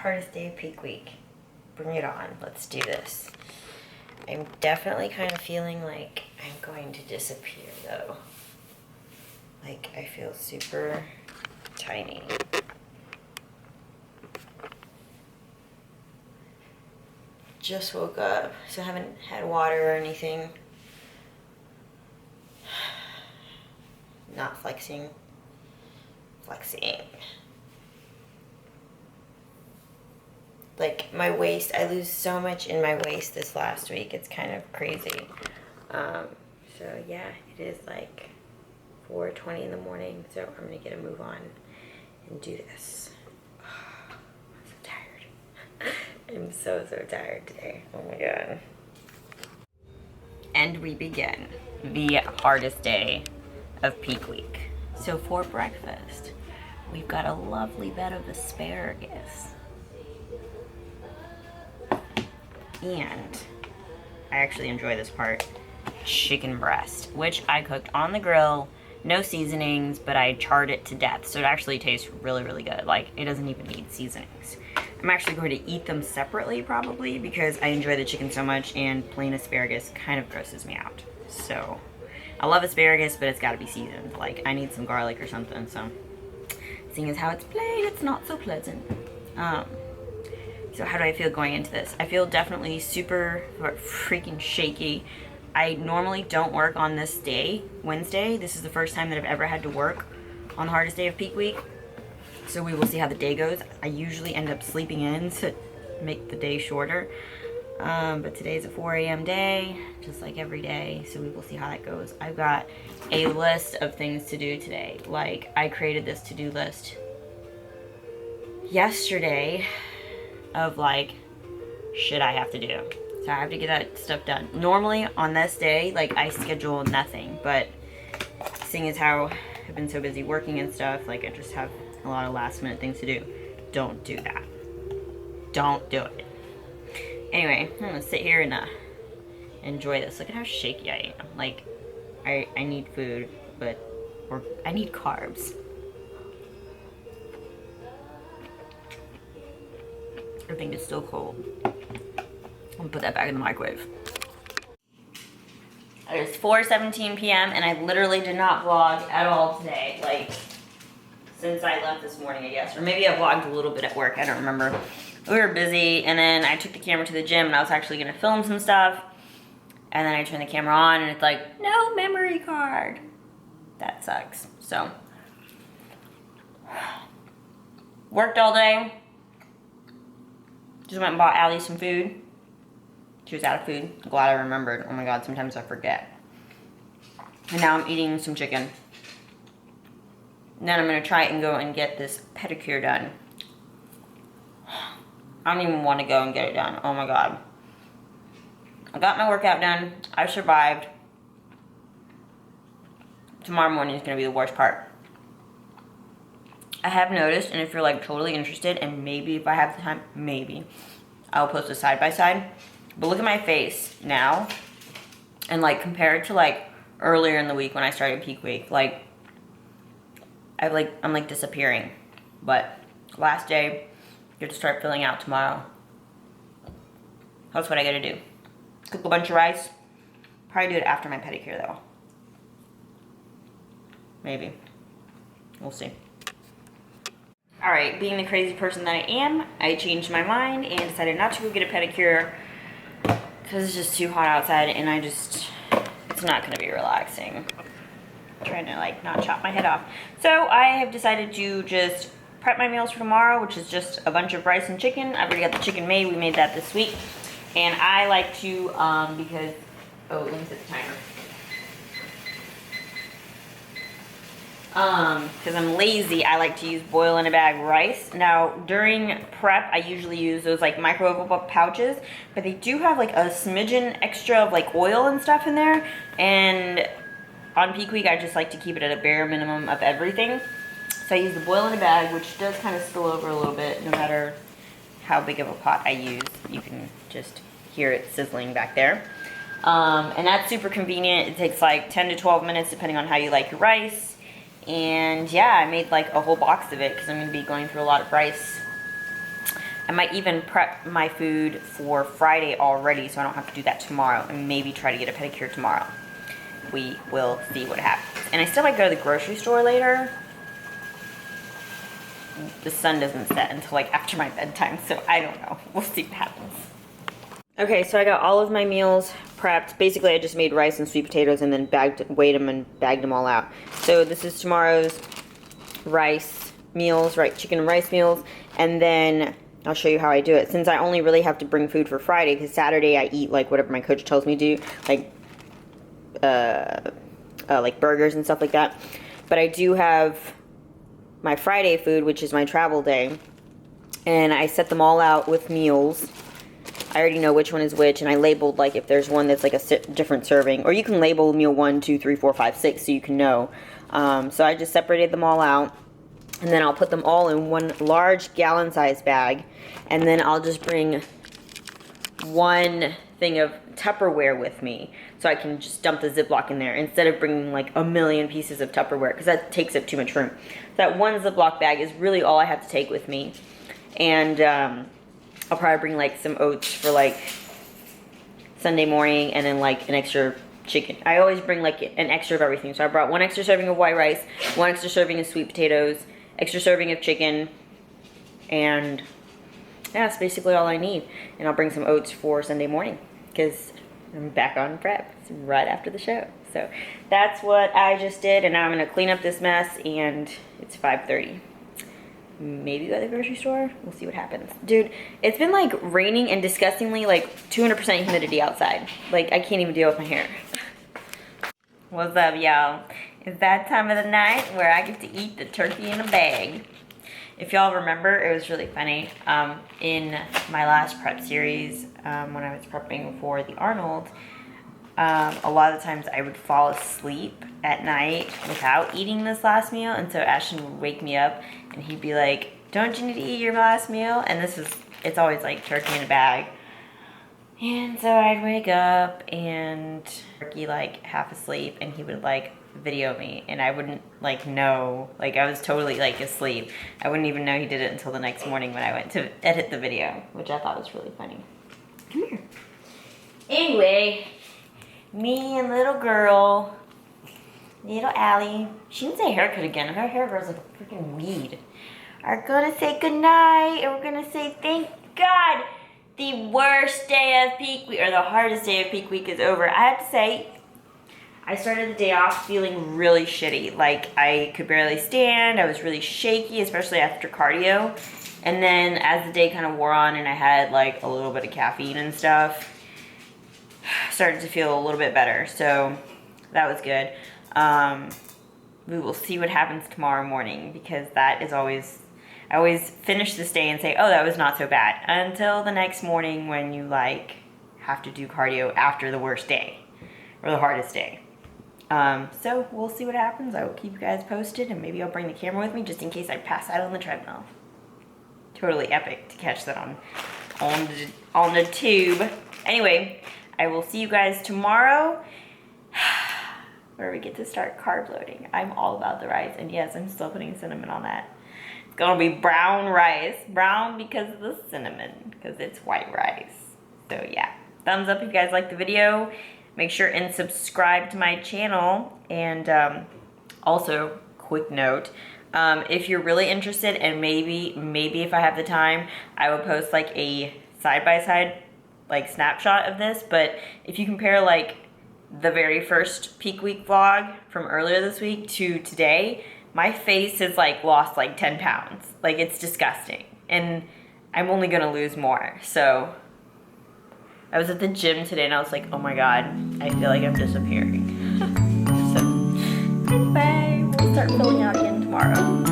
hardest day of peak week. Bring it on. Let's do this. I'm definitely kind of feeling like I'm going to disappear though. Like I feel super tiny. Just woke up, so I haven't had water or anything. Not flexing. Flexing. Like my waist, I lose so much in my waist this last week. It's kind of crazy. So yeah, it is like 4:20 in the morning, so I'm gonna get a move on and do this. Oh, I'm so tired. I'm so tired today. Oh my god. And we begin the hardest day of peak week. So for breakfast, we've got a lovely bed of asparagus. And I actually enjoy this part, chicken breast, which I cooked on the grill, no seasonings, but I charred it to death, so it actually tastes really, really good. Like, it doesn't even need seasonings. I'm actually going to eat them separately, probably, because I enjoy the chicken so much, and plain asparagus kind of grosses me out. So, I love asparagus, but it's got to be seasoned. Like, I need some garlic or something, so, seeing as how it's plain, it's not so pleasant. So how do I feel going into this? I feel definitely super freaking shaky. I normally don't work on this day, Wednesday. This is the first time that I've ever had to work on the hardest day of peak week. So we will see how the day goes. I usually end up sleeping in to make the day shorter. But today's a 4 a.m. day, just like every day. So we will see how that goes. I've got a list of things to do today. Like, I created this to-do list yesterday of like shit I have to do. So I have to get that stuff done. Normally on this day, like I schedule nothing, but seeing as how I've been so busy working and stuff, like I just have a lot of last minute things to do. Don't do that. Don't do it. Anyway, I'm gonna sit here and enjoy this. Look at how shaky I am. Like I need food, or I need carbs. I think it's still cold. I'm gonna put that back in the microwave. It is 4:17 p.m. and I literally did not vlog at all today. Like, since I left this morning, I guess. Or maybe I vlogged a little bit at work, I don't remember. We were busy, and then I took the camera to the gym, and I was actually gonna film some stuff. And then I turned the camera on, and it's like, no memory card. That sucks. So, worked all day. Just went and bought Allie some food. She was out of food. I'm glad I remembered. Oh my god, sometimes I forget. And now I'm eating some chicken. And then I'm gonna try and go and get this pedicure done. I don't even want to go and get it done. Oh my god. I got my workout done. I survived. Tomorrow morning is gonna be the worst part. I have noticed, and if you're like totally interested, and maybe if I have the time, maybe I'll post a side by side. But look at my face now, and like compared to like earlier in the week when I started peak week, like I'm like disappearing. But last day, you have to start filling out tomorrow. That's what I gotta do. Cook a bunch of rice. Probably do it after my pedicure though. Maybe. We'll see. Alright, being the crazy person that I am, I changed my mind and decided not to go get a pedicure because it's just too hot outside and it's not going to be relaxing. I'm trying to like not chop my head off. So I have decided to just prep my meals for tomorrow, which is just a bunch of rice and chicken. I've already got the chicken made. We made that this week. And I like to, because, oh, let me set the timer. Because I'm lazy, I like to use boil in a bag rice. Now, during prep, I usually use those like microwavable pouches, but they do have like a smidgen extra of like oil and stuff in there. And on peak week, I just like to keep it at a bare minimum of everything. So I use the boil in a bag, which does kind of spill over a little bit, no matter how big of a pot I use. You can just hear it sizzling back there. And that's super convenient. It takes like 10 to 12 minutes, depending on how you like your rice. And yeah, I made like a whole box of it because I'm going to be going through a lot of rice I might even prep my food for Friday already so I don't have to do that tomorrow, and maybe try to get a pedicure tomorrow. We will see what happens. And I still might go to the grocery store later. The sun doesn't set until like after my bedtime, so I don't know. We'll see what happens. Okay, so I got all of my meals prepped. Basically, I just made rice and sweet potatoes and then weighed them and bagged them all out. So this is tomorrow's rice meals, right? Chicken and rice meals. And then I'll show you how I do it. Since I only really have to bring food for Friday, because Saturday I eat like whatever my coach tells me to do, like burgers and stuff like that. But I do have my Friday food, which is my travel day. And I set them all out with meals. I already know which one is which, and I labeled like if there's one that's like a different serving, or you can label meal 1, 2, 3, 4, 5, 6 so you can know. So I just separated them all out, and then I'll put them all in one large gallon-sized bag, and then I'll just bring one thing of Tupperware with me so I can just dump the Ziploc in there instead of bringing like a million pieces of Tupperware, because that takes up too much room. So that one Ziploc bag is really all I have to take with me. And I'll probably bring like some oats for like Sunday morning, and then like an extra chicken. I always bring like an extra of everything. So I brought 1 extra serving of white rice, 1 extra serving of sweet potatoes, extra serving of chicken, and yeah, that's basically all I need. And I'll bring some oats for Sunday morning because I'm back on prep. It's right after the show. So that's what I just did, and now I'm gonna clean up this mess, and it's 5:30. Maybe go to the grocery store. We'll see what happens. Dude, it's been like raining and disgustingly like 200% humidity outside. Like I can't even deal with my hair. What's up, y'all? It's that time of the night where I get to eat the turkey in a bag. If y'all remember, it was really funny. In my last prep series, when I was prepping for the Arnold, a lot of the times I would fall asleep at night without eating this last meal, and so Ashton would wake me up and he'd be like, don't you need to eat your last meal? And it's always like turkey in a bag. And so I'd wake up and turkey like half asleep, and he would like video me, and I wouldn't like know, like I was totally like asleep. I wouldn't even know he did it until the next morning when I went to edit the video, which I thought was really funny. Come here. Anyway, me and little girl, little Allie, she needs a haircut again. Her hair grows like a freaking weed. Are gonna say goodnight, and we're gonna say thank God the worst day of peak week, or the hardest day of peak week is over. I have to say, I started the day off feeling really shitty. Like I could barely stand, I was really shaky, especially after cardio. And then as the day kind of wore on and I had like a little bit of caffeine and stuff, started to feel a little bit better, so that was good. We will see what happens tomorrow morning, because that is always, I always finish this day and say, oh, that was not so bad, until the next morning when you like have to do cardio after the worst day or the hardest day. So we'll see what happens. I will keep you guys posted, and maybe I'll bring the camera with me just in case I pass out on the treadmill. Totally epic to catch that on the tube. Anyway, I will see you guys tomorrow, where we get to start carb loading. I'm all about the rice, and yes, I'm still putting cinnamon on that. It's gonna be brown rice. Brown because of the cinnamon, because it's white rice. So yeah, thumbs up if you guys like the video. Make sure and subscribe to my channel. And also, quick note, if you're really interested, and maybe if I have the time, I will post like a side-by-side like snapshot of this. But if you compare like the very first peak week vlog from earlier this week to today, my face has like lost like 10 pounds. Like it's disgusting, and I'm only gonna lose more. So I was at the gym today and I was like, oh my God, I feel like I'm disappearing. So anyway, we'll start filling out again tomorrow.